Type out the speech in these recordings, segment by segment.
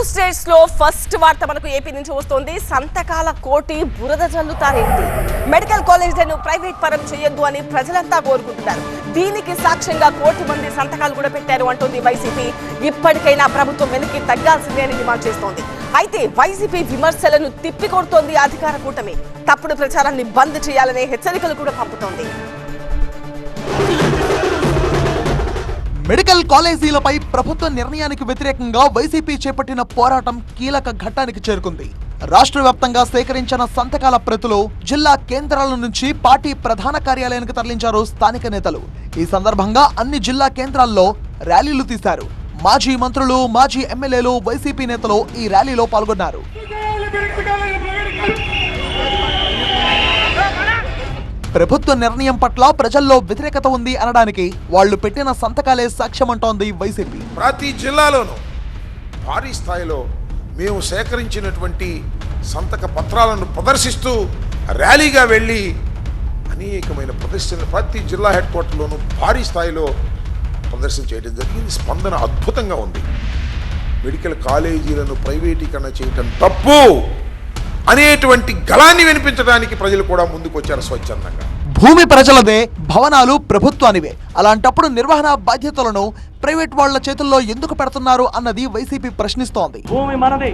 States లో first వార్త మనకు ఏపీ నుంచి వస్తోంది. సంతకాల కోటి బురద జల్లుతారేంటి? మెడికల్ కాలేజీలను ప్రైవేట్ పరం చేయొద్దు అని ప్రజలంతా కోరుకుంటున్నారు. దీనికి సాక్ష్యంగా కోటి మంది సంతకాలు కూడా పెట్టారు అంటోంది వైసీపీ. ఇప్పటికైనా ప్రభుత్వం వెనక్కి తగ్గాల్సిందే అని డిమాండ్ చేస్తోంది. అయితే వైసీపీ విమర్శలను తిప్పికొడుతోంది అధికార కూటమి. తప్పుడు ప్రచారాన్ని బంద్ చేయాలనే హెచ్చరికలు కూడా పంపుతోంది. మెడికల్ కాలేజీలపై ప్రభుత్వ నిర్ణయానికి వ్యతిరేకంగా వైసీపీ చేపట్టిన పోరాటం కీలక ఘట్టానికి చేరుకుంది. రాష్ట్ర వ్యాప్తంగా సేకరించిన సంతకాల ప్రతులు జిల్లా కేంద్రాల నుంచి పార్టీ ప్రధాన కార్యాలయానికి తరలించారు స్థానిక నేతలు. ఈ సందర్భంగా అన్ని జిల్లా కేంద్రాల్లో ర్యాలీలు తీశారు. మాజీ మంత్రులు, మాజీ ఎమ్మెల్యేలు, వైసీపీ నేతలు ఈ ర్యాలీలో పాల్గొన్నారు. ప్రభుత్వ నిర్ణయం పట్ల ప్రజల్లో వ్యతిరేకత ఉంది అనడానికి వాళ్లు పెట్టిన సంతకాలే సాక్ష్యమంటోంది వైసీపీ. ప్రతి జిల్లాలోనూ భారీ స్థాయిలో మేము సేకరించినటువంటి సంతక పత్రాలను ప్రదర్శిస్తూ ర్యాలీగా వెళ్ళి అనేకమైన ప్రదర్శనలు ప్రతి జిల్లా హెడ్ క్వార్టర్లోనూ భారీ స్థాయిలో ప్రదర్శన చేయడం జరిగింది. స్పందన అద్భుతంగా ఉంది. మెడికల్ కాలేజీలను ప్రైవేటీకరణ చేయటం తప్పు అనేటువంటి గళాన్ని వినిపించడానికి ప్రజలు కూడా ముందుకు వచ్చారు స్వచ్ఛందంగా. భూమి ప్రజలదే, భవనాలు ప్రభుత్వానివే. అలాంటప్పుడు నిర్వహణ బాధ్యతలను ప్రైవేట్ వాళ్ల చేతుల్లో ఎందుకు పెడుతున్నారు అన్నది వైసీపీ ప్రశ్నిస్తోంది. భూమి మనది,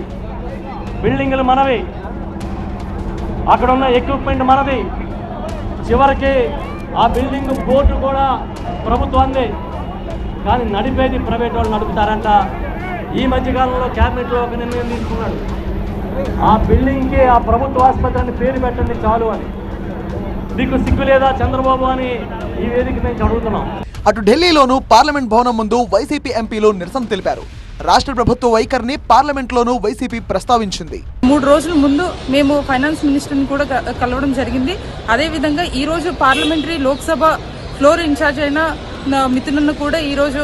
బిల్డింగ్లు మనవి, అక్కడ ఉన్న ఎక్విప్మెంట్ మనది, చివరికి ఆ బిల్డింగ్ బోర్డు కూడా ప్రభుత్వాన్ని, కానీ నడిపేది ప్రైవేట్ వాళ్ళు నడుపుతారంట. ఈ మధ్యకాలంలో క్యాబినెట్లో ఒక నిర్ణయం తీసుకున్నాడు, ఆ బిల్డింగ్కి ఆ ప్రభుత్వ ఆసుపత్రిని పేరు పెట్టండి చాలు అని. మీకు సిగ్గు లేదా చంద్రబాబు అని ఈ వేదిక నుంచి అడుగుతున్నాం. అటు ఢిల్లీలోనూ పార్లమెంట్ భవనం ముందు వైసీపీ ఎంపీలు నిరసన తెలిపారు. రాష్ట్ర ప్రభుత్వ వైఖరిని పార్లమెంట్లోనూ వైసీపీ ప్రస్తావించింది. 3 రోజుల ముందు మేము ఫైనాన్స్ మినిస్టర్ని కూడా కలవడం జరిగింది. అదేవిధంగా ఈరోజు పార్లమెంటరీ లోక్సభ ఫ్లోర్ ఇన్ఛార్జ్ అయిన మిథునన్ను కూడా ఈరోజు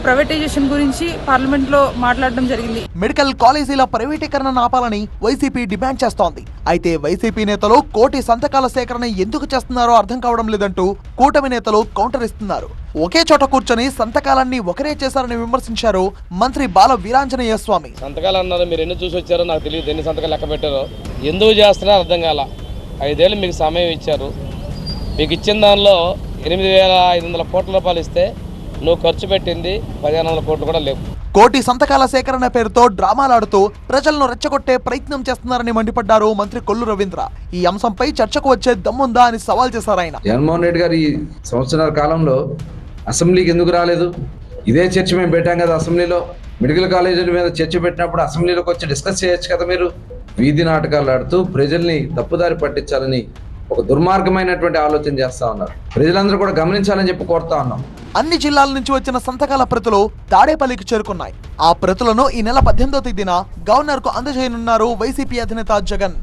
ప్రైవేటైజేషన్ గురించి పార్లమెంట్ లో మాట్లాడడం జరిగింది. మెడికల్ కాలేజీల ప్రైవేటీకరణ ఆపాలని వైసీపీ డిమాండ్ చేస్తోంది. అయితే వైసీపీ నేతలు కోటి సంతకాల సేకరణ ఎందుకు చేస్తున్నారో అర్థం కావడం లేదంటూ కూటమి నేతలు కౌంటర్ ఇస్తున్నారు. ఒకే చోట కూర్చొని సంతకాలన్నీ ఒకరే చేశారని విమర్శించారు మంత్రి బాల వీరాంజనేయ స్వామి. సంతకాలు అన్నారు, మీరు ఎన్ని చూసి వచ్చారో నాకు తెలియదు, ఎన్ని సంతకాలు లెక్క పెట్టారో, ఎందుకు చేస్తున్నారో అర్థం కాల. 5 ఏళ్ళు మీకు సమయం ఇచ్చారు. మీకు ఇచ్చిన దానిలో 8,500 కోట్ల రూపాయలు ఇస్తే నువ్వు ఖర్చు పెట్టింది 1,500 కోట్లు కూడా లేవు. కోటి సంతకాల సేకరణ పేరుతో డ్రామాలాడుతూ ప్రజలను రెచ్చగొట్టే ప్రయత్నం చేస్తున్నారని మండిపడ్డారు మంత్రి కొల్లు రవీంద్ర. ఈ అంశంపై చర్చకు వచ్చే దమ్ముందా అని సవాల్ చేశారు ఆయన. జగన్మోహన్ రెడ్డి గారు ఈ సంవత్సరాల కాలంలో అసెంబ్లీకి ఎందుకు రాలేదు? ఇదే చర్చ మేము పెట్టాం కదా అసెంబ్లీలో. మెడికల్ కాలేజీల మీద చర్చ పెట్టినప్పుడు అసెంబ్లీలోకి వచ్చి డిస్కస్ చేయొచ్చు కదా. మీరు వీధి నాటకాలు ఆడుతూ ప్రజల్ని తప్పుదారి పట్టించాలని ఒక దుర్మార్గమైనటువంటి ఆలోచన చేస్తా ఉన్నారు. ప్రజలందరూ కూడా గమనించాలని చెప్పి కోరుతా ఉన్నాం. అన్ని జిల్లాల నుంచి వచ్చిన సంతకాల ప్రతులు తాడేపల్లికి చేరుకున్నాయి. ఆ ప్రతులను ఈ నెల 18వ తేదీన గవర్నర్ కు అందజేయనున్నారు వైసీపీ అధినేత జగన్.